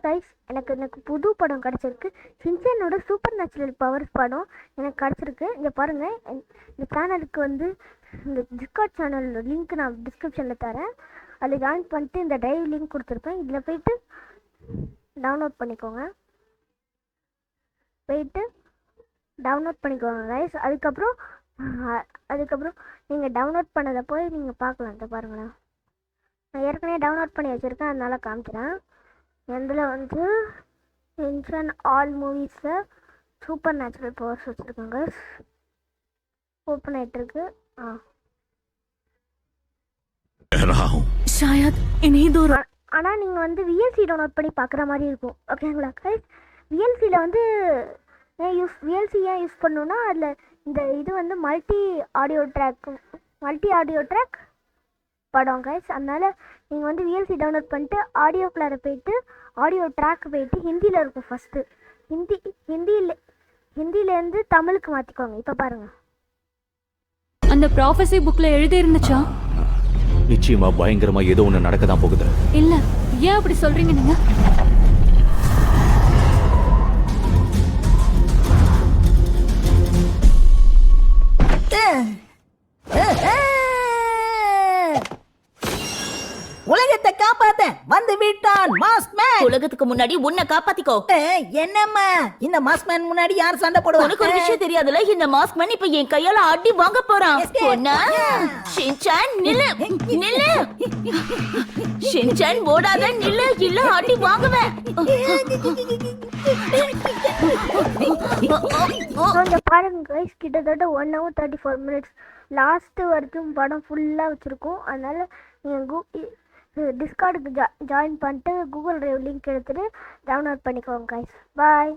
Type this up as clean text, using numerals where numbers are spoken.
Guys, எனக்கு புது படம் கிடச்சிருக்கு. ஷின்சானோட சூப்பர் நேச்சுரல் பவர்ஸ் படம் எனக்கு கிடச்சிருக்கு. இங்கே பாருங்கள், இந்த சேனலுக்கு வந்து இந்த டிஸ்கார்ட் சேனல் லிங்க் நான் டிஸ்கிரிப்ஷனில் தரேன். அதில் ஜாயின் பண்ணிட்டு இந்த ட்ரைவ் லிங்க் கொடுத்துருப்பேன். இதில் போய்ட்டு டவுன்லோட் பண்ணிக்கோங்க. கைஸ். அதுக்கப்புறம் நீங்கள் டவுன்லோட் பண்ணதை போய் நீங்கள் பார்க்கலாம். இந்த பாருங்களேன், நான் ஏற்கனவே டவுன்லோட் பண்ணி வச்சுருக்கேன், அதனால காமிக்கிறேன். இதில் வந்து ஷின்சான் ஆல் மூவிஸில் சூப்பர் நேச்சுரல் பவர்ஸ் வச்சுருக்காங்க. ஓப்பன் ஆகிட்டுருக்கு. ஆனால் நீங்கள் வந்து விஎல்சி டவுன்லோட் பண்ணி பார்க்குற மாதிரி இருக்கும். ஓகேங்களா கைஸ்? விஎல்சியில் வந்து விஎல்சி ஏன் யூஸ் பண்ணணுன்னா, அதில் இந்த இது வந்து மல்டி ஆடியோ ட்ராக் படம் கைஸ். அதனால் நீங்கள் வந்து விஎல்சி டவுன்லோட் பண்ணிட்டு ஆடியோ பிளேயரை போயிட்டு ஆடியோ ட்ராக் போயிட்டு ஹிந்தியில் இருக்கும். ஃபஸ்ட்டு ஹிந்தியிலேருந்து தமிழுக்கு மாற்றிக்கோங்க. இப்போ பாருங்கள், அந்த ப்ராஃபஸி புக்கில் எழுதி இருந்துச்சா? நிச்சயமா பயங்கரமா ஏதோ ஒன்று நடக்க தான் போகுது. இல்லை, ஏன் அப்படி சொல்கிறீங்க நீங்கள்? உலகத்தை காப்பாத்த வந்து விட்டான் மாஸ்க்மேன். உலகத்துக்கு முன்னாடி உன்னை காப்பாத்திக்கோ. என்னம்மா, இந்த மாஸ்க்மேன் முன்னாடி யார் சண்டை போடுவா? உனக்கு ஒரு விஷயம் தெரியாதுல, இந்த மாஸ்க்மேன் இப்ப என் கையால அடி வாங்க போறான். ஷின்சான் நில்லு, நில்லு. ஷின்சான் ஓடாத, நில்லு, இல்ல அடி வாங்குவேன். பாருங்க கைஸ், கிட்டத்தட்ட 1 hour 34 minutes லாஸ்ட் வரைக்கும் படம் ஃபுல்லாக வச்சுருக்கோம். அதனால் நீங்கள் டிஸ்கார்டுக்கு ஜாயின் பண்ணிட்டு கூகுள் டிரைவ் லிங்க் எடுத்துகிட்டு டவுன்லோட் பண்ணிக்கோங்க கைஸ். பாய்.